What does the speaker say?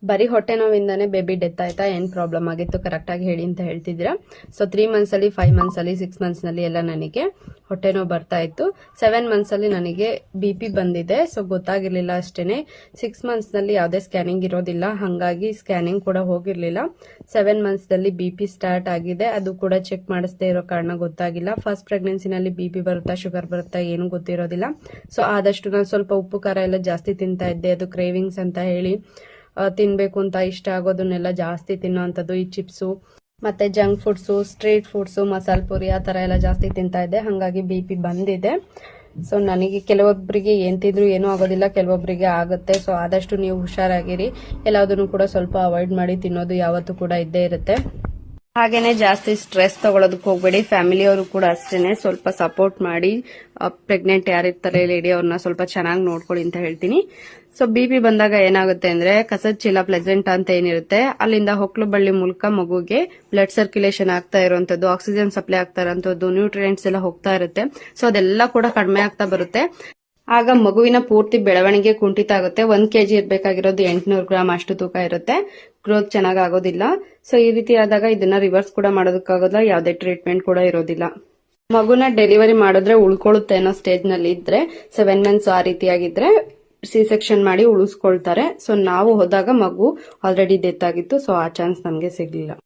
ಬರೀ ಹೊಟ್ಟೆ ನೋವಿಂದಾನೆ baby death ಆಯ್ತಾ, ಏನ್ ಪ್ರಾಬ್ಲಮ್ ಆಗಿತ್ತು ಕರೆಕ್ಟ್ ಆಗಿ ಹೇಳಿ ಅಂತ ಹೇಳ್ತಿದ್ದೀರಾ. ಸೊ 3 ಮಂತ್ಸ್ ಅಲ್ಲಿ, 5 ಮಂತ್ಸ್ ಅಲ್ಲಿ, 6 ಮಂತ್ಸ್ ನಲ್ಲಿ ಎಲ್ಲ ನನಗೆ ಹೊಟ್ಟೆ ನೋವು ಬರ್ತಾ ಇತ್ತು. 7 ಮಂತ್ಸ್ ಅಲ್ಲಿ ನನಗೆ BP ಬಂದಿದೆ. ಸೊ ಗೊತ್ತಾಗಿರ್ಲಿಲ್ಲ ಅಷ್ಟೇನೆ. 6 ಮಂತ್ಸ್ ನಲ್ಲಿ ಯಾವುದೇ ಸ್ಕ್ಯಾನಿಂಗ್ ಇರೋದಿಲ್ಲ, ಹಂಗಾಗಿ ಸ್ಕ್ಯಾನಿಂಗ್ ಕೂಡ ಹೋಗಿರ್ಲಿಲ್ಲ. 7 ಮಂತ್ಸ್ ನಲ್ಲಿ BP ಸ್ಟಾರ್ಟ್ ಆಗಿದೆ, ಅದು ಕೂಡ ಚೆಕ್ ಮಾಡಿಸದೇ ಇರೋ ಕಾರಣ ಗೊತ್ತಾಗಿಲ್ಲ. ಫಸ್ಟ್ ಪ್ರೆಗ್ನೆನ್ಸಿನಲ್ಲಿ BP ಬರುತ್ತಾ, ಶುಗರ್ ಬರುತ್ತಾ ಏನು ಗೊತ್ತಿರೋದಿಲ್ಲ. ಸೊ ಆದಷ್ಟು ನಾನು ಸ್ವಲ್ಪ ಉಪ್ಪು ಖಾರ ಎಲ್ಲ ಜಾಸ್ತಿ ತಿಂತಾ ಇದ್ದೆ. ಅದು ಕ್ರೇವಿಂಗ್ಸ್ ಅಂತ ಹೇಳಿ ತಿನ್ಬೇಕು ಅಂತ ಇಷ್ಟ ಆಗೋದನ್ನೆಲ್ಲ ಜಾಸ್ತಿ ತಿನ್ನೋಂಥದ್ದು, ಈ ಚಿಪ್ಸು ಮತ್ತೆ ಜಂಕ್ ಫುಡ್ಸು, ಸ್ಟ್ರೀಟ್ ಫುಡ್ಸು, ಮಸಾಲೆ ಪುರಿ ಆ ಥರ ಎಲ್ಲ ಜಾಸ್ತಿ ತಿಂತಾ ಇದ್ದೆ. ಹಾಗಾಗಿ BP ಬಂದಿದೆ. ಸೊ ನನಗೆ ಕೆಲವೊಬ್ಬರಿಗೆ ಏನ್ ತಿಂದ್ರು ಏನೂ ಆಗೋದಿಲ್ಲ, ಕೆಲವೊಬ್ಬರಿಗೆ ಆಗುತ್ತೆ. ಸೊ ಆದಷ್ಟು ನೀವು ಹುಷಾರಾಗಿರಿ. ಎಲ್ಲದನ್ನು ಕೂಡ ಸ್ವಲ್ಪ ಅವಾಯ್ಡ್ ಮಾಡಿ ತಿನ್ನೋದು ಯಾವತ್ತೂ ಕೂಡ ಇದ್ದೇ ಇರುತ್ತೆ. ಹಾಗೇನೆ ಜಾಸ್ತಿ ಸ್ಟ್ರೆಸ್ ತಗೊಳೋದಕ್ಕೆ ಹೋಗ್ಬೇಡಿ. ಫ್ಯಾಮಿಲಿಯವರು ಕೂಡ ಅಷ್ಟೇನೆ ಸ್ವಲ್ಪ ಸಪೋರ್ಟ್ ಮಾಡಿ. ಪ್ರೆಗ್ನೆಂಟ್ ಯಾರಿರ್ತಾರೆ ಲೇಡಿ, ಅವ್ರನ್ನ ಸ್ವಲ್ಪ ಚೆನ್ನಾಗಿ ನೋಡ್ಕೊಳ್ಳಿ ಅಂತ ಹೇಳ್ತೀನಿ. ಸೊ BP ಬಂದಾಗ ಏನಾಗುತ್ತೆ ಅಂದ್ರೆ, ಕಸದ ಚೀಲ ಪ್ಲೆಸೆಂಟ್ ಅಂತ ಏನಿರುತ್ತೆ, ಅಲ್ಲಿಂದ ಹೊಕ್ಲು ಬಳ್ಳಿ ಮೂಲಕ ಮಗುಗೆ ಬ್ಲಡ್ ಸರ್ಕ್ಯುಲೇಷನ್ ಆಗ್ತಾ ಇರುವಂತದ್ದು, ಆಕ್ಸಿಜನ್ ಸಪ್ಲೈ ಆಗ್ತಾ ಇರುವಂತದ್ದು, ನ್ಯೂಟ್ರಿಯೆಂಟ್ಸ್ ಎಲ್ಲ ಹೋಗ್ತಾ ಇರುತ್ತೆ. ಸೊ ಅದೆಲ್ಲ ಕೂಡ ಕಡಿಮೆ ಆಗ್ತಾ ಬರುತ್ತೆ. ಆಗ ಮಗುವಿನ ಪೂರ್ತಿ ಬೆಳವಣಿಗೆ ಕುಂಠಿತ ಆಗುತ್ತೆ. 1 kg ಇರಬೇಕಾಗಿರೋದು 800 ಗ್ರಾಮ್ ಅಷ್ಟು ತೂಕ ಇರುತ್ತೆ. ಗ್ರೋತ್ ಚೆನ್ನಾಗಿ ಆಗೋದಿಲ್ಲ. ಸೊ ಈ ರೀತಿ ಆದಾಗ ಇದನ್ನ ರಿವರ್ಸ್ ಕೂಡ ಮಾಡೋದಕ್ಕಾಗೋದಿಲ್ಲ, ಯಾವುದೇ ಟ್ರೀಟ್ಮೆಂಟ್ ಕೂಡ ಇರೋದಿಲ್ಲ. ಮಗುನ ಡೆಲಿವರಿ ಮಾಡಿದ್ರೆ ಉಳ್ಕೊಳ್ಳುತ್ತೆ ಅನ್ನೋ ಸ್ಟೇಜ್ ನಲ್ಲಿ ಇದ್ರೆ, 7 ಮಂತ್ಸ್ ಆ ರೀತಿಯಾಗಿದ್ರೆ C ಸೆಕ್ಷನ್ ಮಾಡಿ ಉಳಿಸ್ಕೊಳ್ತಾರೆ. ಸೊ ನಾವು ಹೋದಾಗ ಮಗು ಆಲ್ರೆಡಿ ಡೆತ್ ಆಗಿತ್ತು. ಸೊ ಆ ಚಾನ್ಸ್ ನಮಗೆ ಸಿಗ್ಲಿಲ್ಲ.